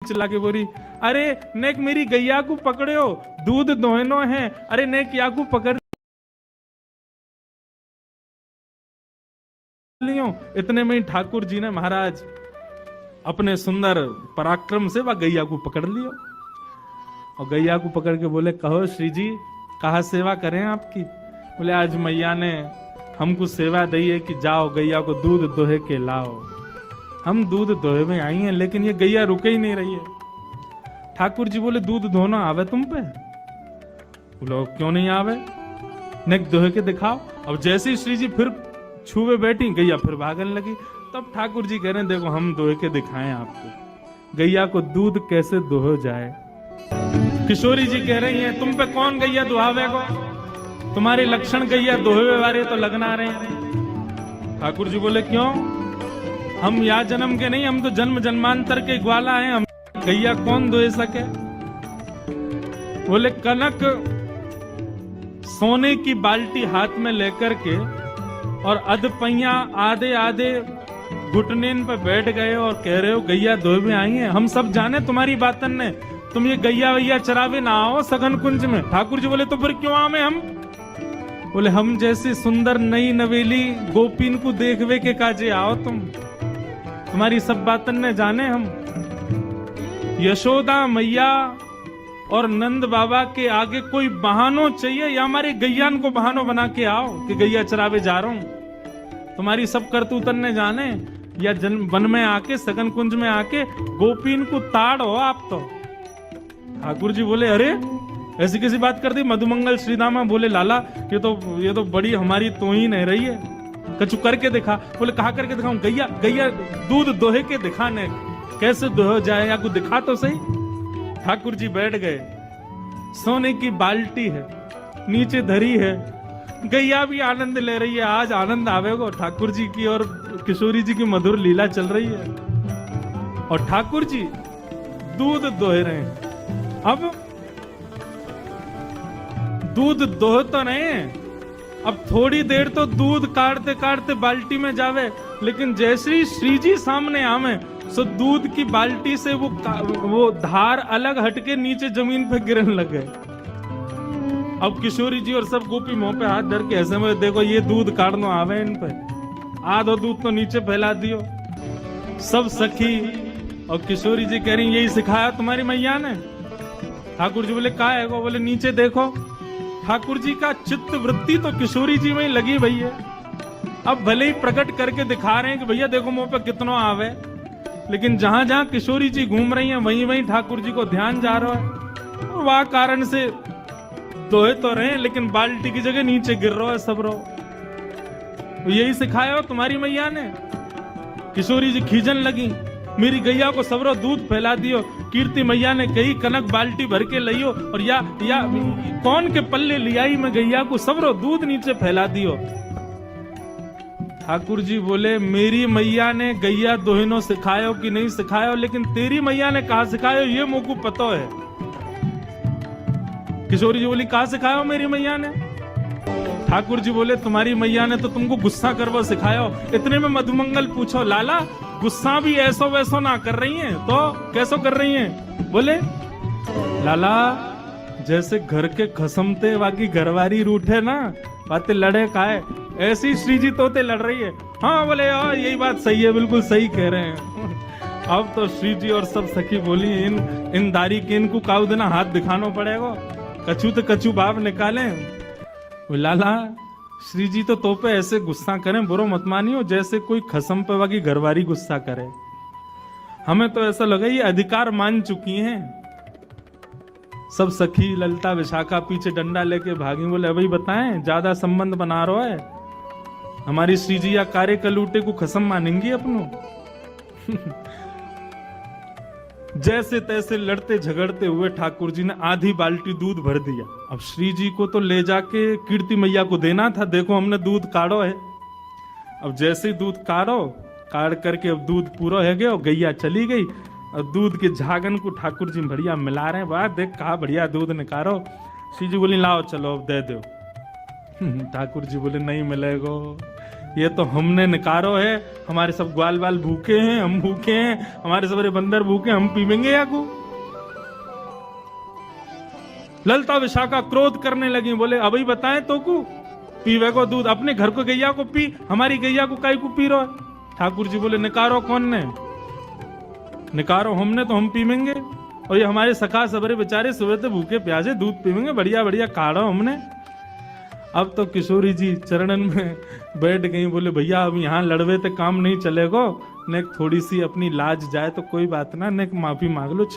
चिल्ला के बोली, अरे नेक मेरी गैया को पकड़ो, दूध दोहनो है, अरे नेक या को पकड़ लियो। इतने में ही ठाकुर जी ने महाराज अपने सुंदर पराक्रम से वह गैया को पकड़ लियो और गैया को पकड़ के बोले, कहो श्री जी कहा सेवा करें आपकी। बोले, आज मैया ने हमको सेवा दी है कि जाओ गैया को दूध दोहे के लाओ। हम दूध दोहे में आई हैं, लेकिन ये गैया रुके ही नहीं रही है। ठाकुर जी बोले, दूध धोना आवे तुम पे? बोलो, क्यों नहीं आवे, नेक दोहे के दिखाओ। अब जैसे ही श्री जी फिर छुए बैठी, गैया फिर भागने लगी। तब ठाकुर जी कह रहे हैं, देखो हम दोहे के दिखाएं आपको, गैया को दूध कैसे दोहो जाए। किशोरी जी कह रही हैं, तुम पे कौन गैया दुहावे को, तुम्हारे लक्षण गैया दोहे वाले तो लगना रहे हैं। ठाकुर जी बोले, क्यों, हम या जन्म के नहीं, हम तो जन्म जन्मांतर के ग्वाला हैं, हम गैया कौन दोहे सके। बोले, कनक सोने की बाल्टी हाथ में लेकर के और अधपैया आधे आधे घुटनेन पे बैठ गए और कह रहे हो गैया दोहे में आई है। हम सब जाने तुम्हारी बातन ने, तुम ये गैया वैया चरावे ना आओ सघन कुंज में। ठाकुर जी बोले, तो फिर क्यों आवे हम। बोले, हम जैसी सुंदर नई नवेली गोपीन को देखवे के काजे आओ तुम, तुम्हारी सब बातन ने जाने हम। यशोदा मैया और नंद बाबा के आगे कोई बहानो चाहिए या हमारे गैयान को बहानो बना के आओ कि गैया चरावे जा रहा हूं। तुम्हारी सब करतूतन ने जाने या वन में आके सघन कुंज में आके गोपीन को ताड़ हो आप तो। ठाकुर जी बोले, अरे ऐसी कैसी बात कर दी। मधुमंगल श्रीदामा बोले, लाला ये तो बड़ी हमारी तोहीन है रही है, कछु करके दिखा। बोले, कहा करके दिखाऊं, गैया गैया दूध दोहे के दिखाने, कैसे दोहे जाए या कुछ दिखा तो सही। ठाकुर जी बैठ गए, सोने की बाल्टी है नीचे धरी है, गैया भी आनंद ले रही है। आज आनंद आवेगा ठाकुर जी की और किशोरी जी की मधुर लीला चल रही है और ठाकुर जी दूध दोहे रहे हैं। अब दूध दोह तो नहीं, अब थोड़ी देर तो दूध काटते काटते बाल्टी में जावे, लेकिन जैसे ही श्री जी सामने आवे सो दूध की बाल्टी से वो धार अलग हटके नीचे जमीन पे गिरने लगे। अब किशोरी जी और सब गोपी मुंह पे हाथ धर के ऐसे में, देखो ये दूध काटनो आवे इन पे, आधो दूध तो नीचे फैला दियो। सब सखी और किशोरी जी कह रही, यही सिखाया तुम्हारी मैया ने। ठाकुर जी बोले, का है वो। बोले, नीचे देखो। ठाकुर जी का चित्त वृत्ति तो किशोरी जी में ही लगी भैया। अब भले ही प्रकट करके दिखा रहे हैं कि भैया देखो मुंह पे कितना आवे, लेकिन जहां जहां किशोरी जी घूम रही हैं वहीं वहीं ठाकुर जी को ध्यान जा रहा है। और वह कारण से दोहे तो रहे, लेकिन बाल्टी की जगह नीचे गिर रहा है सब रो। यही सिखाया हो तुम्हारी मैया ने। किशोरी जी खींचन लगी, मेरी गैया को सबरो दूध फैला दियो। कीर्ति मैया ने कही, कनक बाल्टी भर के लियो और या कौन के पल्ले लियाई में गैया को सबरो दूध नीचे फैला दियो। ठाकुर जी बोले, मेरी मैया ने गैया दोहिनो सिखायो कि नहीं सिखायो, लेकिन तेरी मैया ने कहा सिखायो ये मुझको पता है। किशोरी जी बोली, कहा सिखायो मेरी मैया ने। ठाकुर जी बोले, तुम्हारी मैया ने तो तुमको गुस्सा करवा सिखायो। इतने में मधुमंगल पूछो, लाला गुस्सा भी ऐसो वैसो ना कर रही हैं तो कैसो कर रही हैं। बोले, लाला जैसे घर के खसमते बाकी घरवारी रूठे ना, बातें लड़े काहे, ऐसी श्री जी तोते लड़ रही है। हाँ बोले, यही बात सही है, बिल्कुल सही कह रहे हैं। अब तो श्री जी और सब सखी बोली, इन दारी के इनको काऊ देना हाथ दिखाना पड़ेगा, कछु तो कछु बाप निकाले। लाला श्री जी तो पे ऐसे गुस्सा करें, बुरो मत मानियो, जैसे कोई खसम पे बाकी घरवारी गुस्सा करे। हमें तो ऐसा लगा ये अधिकार मान चुकी हैं। सब सखी ललिता विशाखा पीछे डंडा लेके भागी। बोले, अभी बताएं ज्यादा संबंध बना रहा है, हमारी श्री जी या कार्य कलूटे को खसम मानेंगी अपनों। जैसे तैसे लड़ते झगड़ते हुए ठाकुर जी ने आधी बाल्टी दूध भर दिया। अब श्री जी को तो ले जाके कीर्ति मैया को देना था, देखो हमने दूध काढ़ो है। अब जैसे ही दूध काढ़ करके अब दूध पूरा है गया, गैया चली गई और दूध के झागन को ठाकुर जी बढ़िया मिला रहे हैं। वाह देख कहा बढ़िया दूध निकालो। श्री जी बोली, लाओ चलो अब दे दो। ठाकुर जी बोले, नहीं मिलेगो, ये तो हमने निकारो है, हमारे सब ग्वाल बाल भूखे हैं, हम भूखे हैं, हमारे सबरे बंदर भूखे, हम पीवेंगे या को। ललता विशाखा क्रोध करने लगी, बोले अभी बताएं तो को पीवे को दूध, अपने घर को गैया को पी, हमारी गैया को काई को पी रहा है। ठाकुर जी बोले निकारो कौन ने, निकारो हमने, तो हम पीवेंगे। और ये हमारे सखा सबरे बेचारे सुबह से भूखे प्यासे दूध पीवेंगे, बढ़िया बढ़िया काढ़ो हमने। अब तो किशोरी जी चरणन में बैठ गई, बोले भैया अब यहाँ लड़वे तो काम नहीं चलेगो, ने थोड़ी सी अपनी लाज जाए तो कोई बात ना, ने माफी मांग लो।